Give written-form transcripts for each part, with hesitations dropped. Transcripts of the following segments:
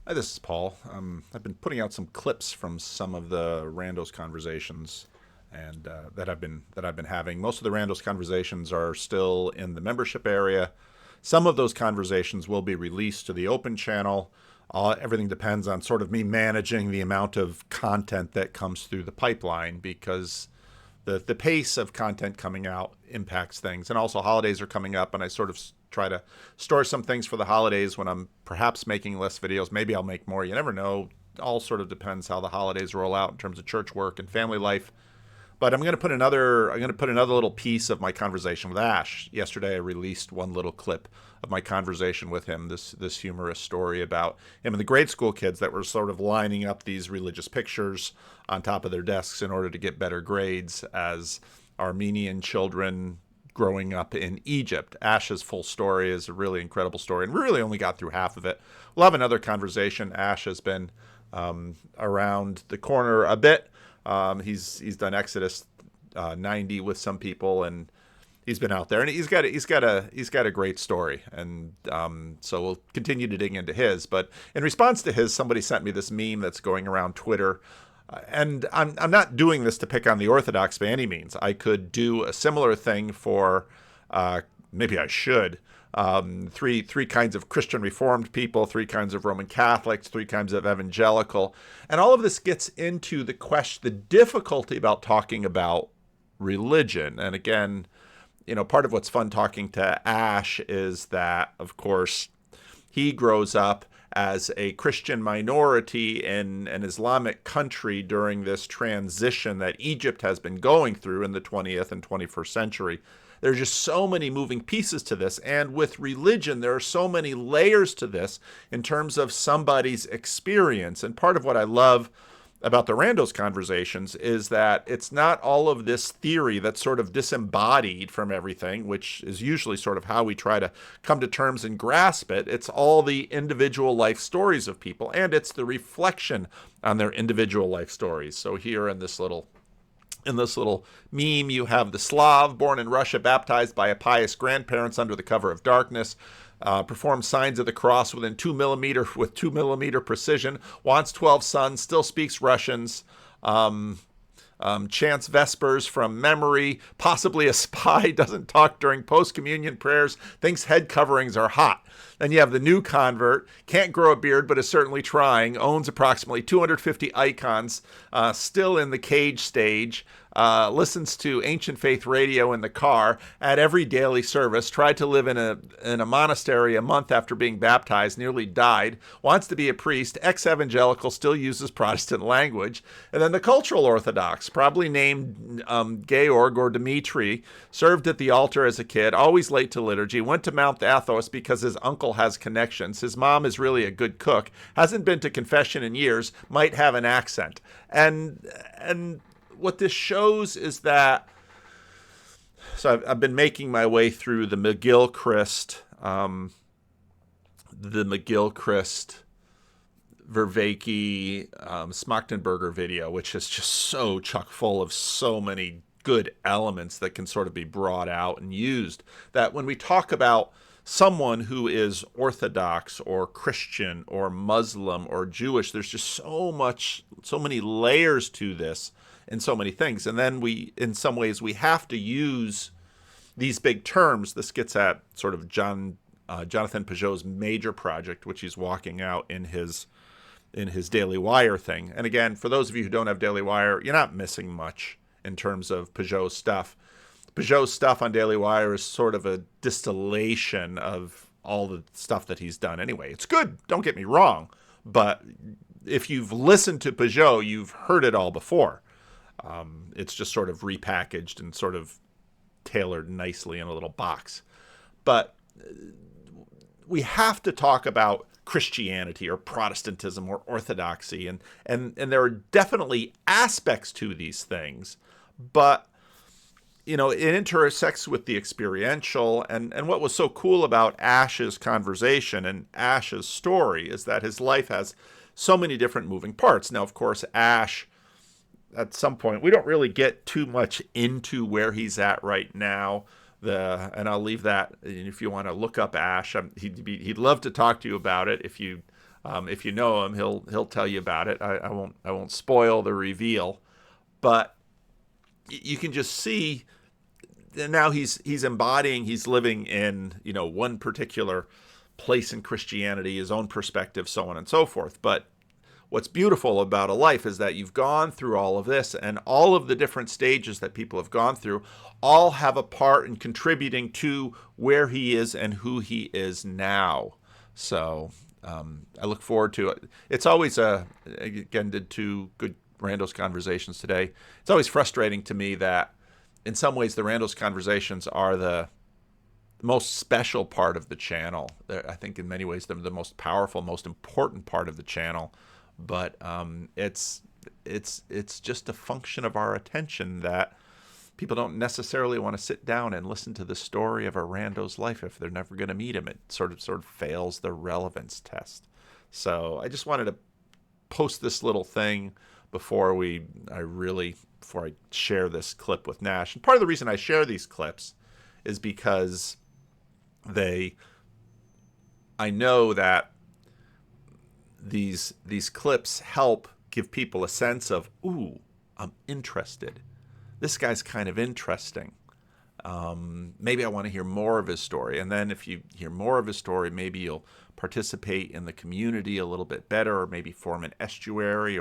Hi, this is Paul. I've been putting out some clips from some of the Randos conversations, and that I've been having. Most of the Randos conversations are still in the membership area. Some of those conversations will be released to the open channel. Everything depends on sort of me managing the amount of content that comes through the pipeline, because the pace of content coming out impacts things. And also holidays are coming up, and I sort of try to store some things for the holidays when I'm perhaps making less videos. Maybe I'll make more. You never know. All sort of depends how the holidays roll out in terms of church work and family life. But I'm going to put another little piece of my conversation with Ash. Yesterday I released one little clip of my conversation with him, this humorous story about him and the grade school kids that were sort of lining up these religious pictures on top of their desks in order to get better grades as Armenian children growing up in Egypt. Ash's full story is a really incredible story, and we really only got through half of it. We'll have another conversation. Ash has been around the corner a bit. He's done Exodus 90 with some people, and he's been out there, and he's got a great story, and so we'll continue to dig into his. But in response to his, somebody sent me this meme that's going around Twitter. And I'm not doing this to pick on the Orthodox by any means. I could do a similar thing for, maybe I should, three kinds of Christian Reformed people, three kinds of Roman Catholics, three kinds of evangelical. And all of this gets into the difficulty about talking about religion. And again, part of what's fun talking to Ash is that, of course, he grows up as a Christian minority in an Islamic country during this transition that Egypt has been going through in the 20th and 21st century. There's just so many moving pieces to this. And with religion, there are so many layers to this in terms of somebody's experience. And part of what I love about the Randos conversations is that it's not all of this theory that's sort of disembodied from everything, which is usually sort of how we try to come to terms and grasp it. It's all the individual life stories of people, and it's the reflection on their individual life stories. So here in this little meme, you have the Slav born in Russia, baptized by a pious grandparents under the cover of darkness, performs signs of the cross with 2 millimeter precision, wants 12 sons, still speaks Russians, chants Vespers from memory, possibly a spy, doesn't talk during post-communion prayers, thinks head coverings are hot. Then you have the new convert, can't grow a beard but is certainly trying, owns approximately 250 icons, still in the cage stage, listens to ancient faith radio in the car at every daily service, tried to live in a monastery a month after being baptized, nearly died, wants to be a priest, ex-evangelical, still uses Protestant language. And then the cultural Orthodox, probably named Georg or Dmitri, served at the altar as a kid, always late to liturgy, went to Mount Athos because his uncle has connections, his mom is really a good cook, hasn't been to confession in years, might have an accent. And what this shows is that, so I've been making my way through the McGill-Christ Vervaeke Smachtenberger video, which is just so chock full of so many good elements that can sort of be brought out and used, that when we talk about someone who is Orthodox or Christian or Muslim or Jewish, there's just so many layers to this and so many things. And then in some ways, we have to use these big terms. This gets at sort of Jonathan Pageau's major project, which he's walking out in his Daily Wire thing. And again, for those of you who don't have Daily Wire, you're not missing much in terms of Pageau's stuff. Pageau's stuff on Daily Wire is sort of a distillation of all the stuff that he's done anyway. It's good, don't get me wrong, but if you've listened to Pageau, you've heard it all before. It's just sort of repackaged and sort of tailored nicely in a little box. But we have to talk about Christianity or Protestantism or Orthodoxy, and there are definitely aspects to these things, but it intersects with the experiential. And what was so cool about Ash's conversation and Ash's story is that his life has so many different moving parts. Now, of course, Ash, at some point, we don't really get too much into where he's at right now. And I'll leave that if you want to look up Ash. He'd love to talk to you about it. If you If you know him, he'll tell you about it. I won't spoil the reveal, but you can just see now he's embodying, he's living in, one particular place in Christianity, his own perspective, so on and so forth. But what's beautiful about a life is that you've gone through all of this, and all of the different stages that people have gone through all have a part in contributing to where he is and who he is now. So I look forward to it. It's always again, did two good Randos conversations today. It's always frustrating to me that in some ways the Randos conversations are the most special part of the channel. I think in many ways they're the most powerful, most important part of the channel. But it's just a function of our attention that people don't necessarily want to sit down and listen to the story of a rando's life if they're never going to meet him. It sort of fails the relevance test. So I just wanted to post this little thing before I share this clip with Nash. And part of the reason I share these clips is because I know that these clips help give people a sense of, ooh, I'm interested. This guy's kind of interesting. Maybe I want to hear more of his story. And then if you hear more of his story, maybe you'll participate in the community a little bit better, or maybe form an estuary,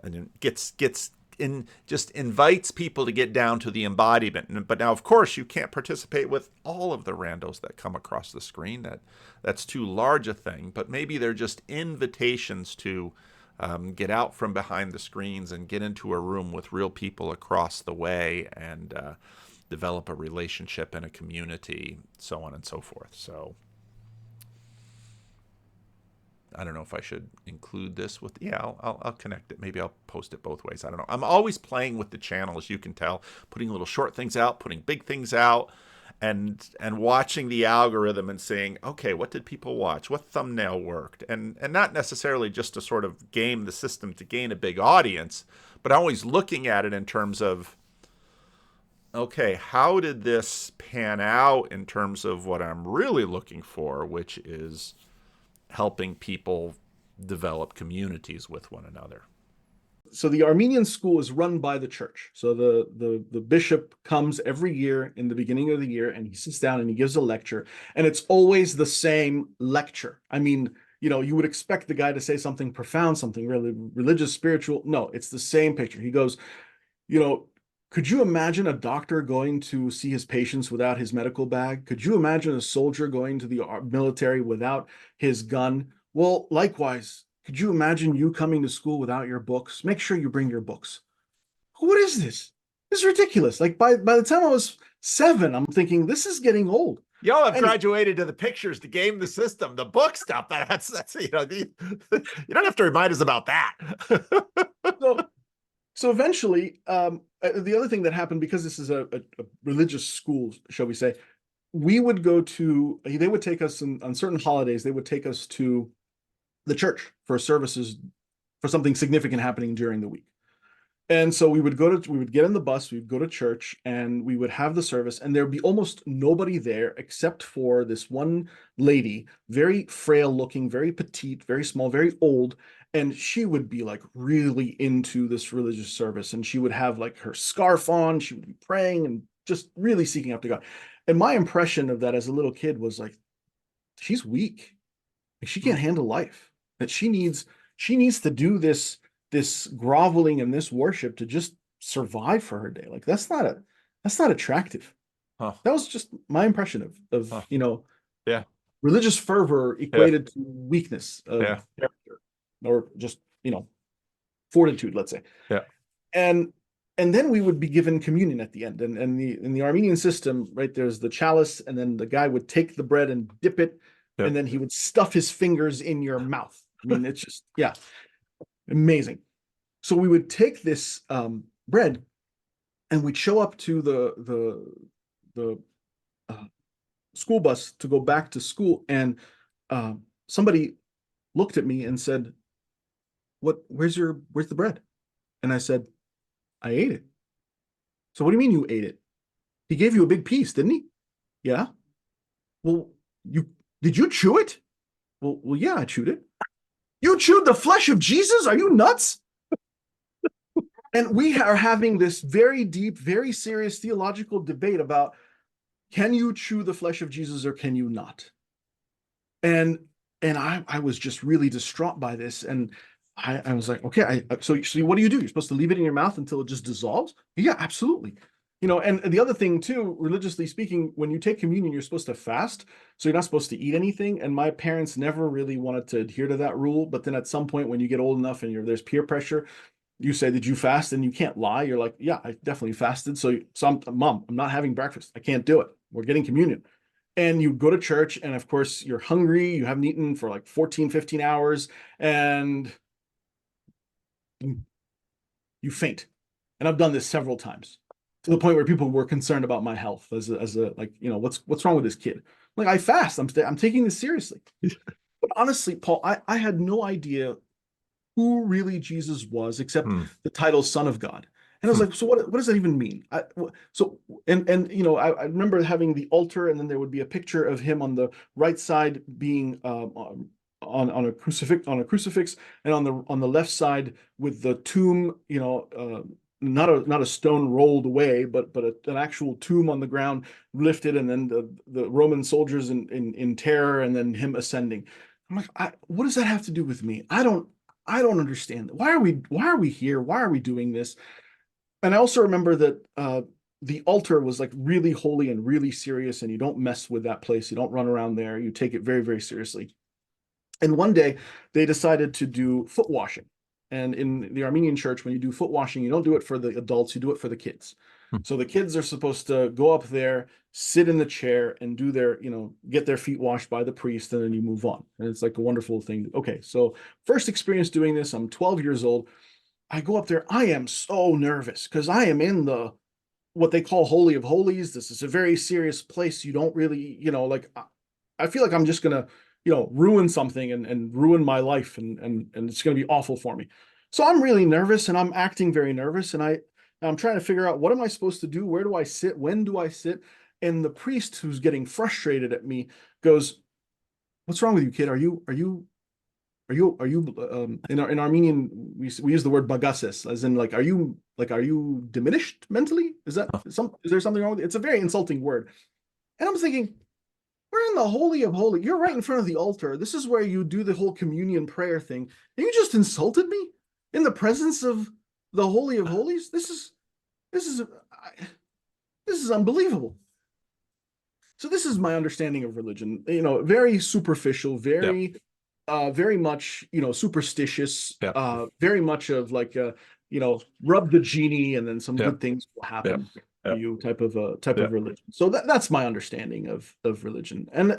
and just invites people to get down to the embodiment. But now, of course, you can't participate with all of the randos that come across the screen. That's too large a thing. But maybe they're just invitations to get out from behind the screens and get into a room with real people across the way and develop a relationship and a community, so on and so forth. So I don't know if I should include this with, I'll connect it. Maybe I'll post it both ways. I don't know. I'm always playing with the channel, as you can tell, putting little short things out, putting big things out, and watching the algorithm and saying, okay, what did people watch? What thumbnail worked? And not necessarily just to sort of game the system to gain a big audience, but always looking at it in terms of, okay, how did this pan out in terms of what I'm really looking for, which is helping people develop communities with one another. So the Armenian school is run by the church. So the bishop comes every year in the beginning of the year, and he sits down and he gives a lecture, and it's always the same lecture. I mean, you would expect the guy to say something profound, something really religious, spiritual. No, it's the same picture. He goes, could you imagine a doctor going to see his patients without his medical bag? Could you imagine a soldier going to the military without his gun? Well, likewise, could you imagine you coming to school without your books? Make sure you bring your books. What is this? This is ridiculous. Like by the time I was 7, I'm thinking this is getting old. Y'all have graduated to the pictures to game the system, the book stuff. That's you don't have to remind us about that. So eventually, the other thing that happened, because this is a religious school, shall we say, they would take us on certain holidays, they would take us to the church for services, for something significant happening during the week. And so we would get in the bus, we'd go to church, and we would have the service, and there'd be almost nobody there except for this one lady, very frail looking, very petite, very small, very old. And she would be like really into this religious service, and she would have like her scarf on, she would be praying and just really seeking after God. And my impression of that as a little kid was like, she's weak. Like, she can't handle life. That she needs to do this groveling and this worship to just survive for her day. Like, that's not attractive. Huh. That was just my impression of yeah, religious fervor equated to weakness of character, or just fortitude, let's say. Yeah. And then we would be given communion at the end. And in the Armenian system, right, there's the chalice, and then the guy would take the bread and dip it, and then he would stuff his fingers in your mouth. I mean, it's just, amazing. So we would take this bread, and we'd show up to the school bus to go back to school, and somebody looked at me and said, where's the bread? And I said, I ate it. So what do you mean you ate it? He gave you a big piece, didn't he? Yeah. Well, did you chew it? Well, yeah, I chewed it. You chewed the flesh of Jesus? Are you nuts? And we are having this very deep, very serious theological debate about, can you chew the flesh of Jesus or can you not? And I was just really distraught by this. And I was like, okay, so what do? You're supposed to leave it in your mouth until it just dissolves? Yeah, absolutely. And the other thing too, religiously speaking, when you take communion, you're supposed to fast. So you're not supposed to eat anything. And my parents never really wanted to adhere to that rule. But then at some point, when you get old enough and there's peer pressure, you say, did you fast? And you can't lie. You're like, yeah, I definitely fasted. So Mom, I'm not having breakfast. I can't do it. We're getting communion. And you go to church, and of course, you're hungry. You haven't eaten for like 14, 15 hours, and you faint. And I've done this several times to the point where people were concerned about my health as a like, what's wrong with this kid? Like, I fast. I'm taking this seriously. But honestly, Paul, I had no idea who really Jesus was, except Hmm. the title Son of God. And I was Hmm. like, so what does that even mean? I remember having the altar, and then there would be a picture of him on the right side being on a crucifix, and on the left side with the tomb, not a stone rolled away, but an actual tomb on the ground lifted, and then the Roman soldiers in terror, and then him ascending. I'm like, what does that have to do with me? I don't understand. Why are we here? Why are we doing this? And I also remember that the altar was like really holy and really serious, and you don't mess with that place. You don't run around there. You take it very, very seriously. And one day they decided to do foot washing. And in the Armenian church, when you do foot washing, you don't do it for the adults, you do it for the kids. Hmm. So the kids are supposed to go up there, sit in the chair, and get their feet washed by the priest, and then you move on. And it's like a wonderful thing. Okay, so first experience doing this, I'm 12 years old. I go up there. I am so nervous because I am in the what they call Holy of Holies. This is a very serious place. You don't really, like I feel like I'm just gonna, ruin something and ruin my life, and it's gonna be awful for me. So I'm really nervous, and I'm acting very nervous, and I'm trying to figure out, what am I supposed to do? Where do I sit? When do I sit? And the priest, who's getting frustrated at me, goes, "What's wrong with you, kid? Are you in Armenian, we use the word bagases, as in, are you diminished mentally? Is there something wrong with it?" It's a very insulting word. And I'm thinking, we're in the Holy of Holies. You're right in front of the altar. This is where you do the whole communion prayer thing. And you just insulted me in the presence of the Holy of Holies? This is this is unbelievable. So this is my understanding of religion. Very superficial, Yeah. very much, superstitious, Yeah. very much of like, rub the genie and then some Yeah. good things will Yeah. happen for Yeah. you type of Yeah. religion. So that's my understanding of religion. And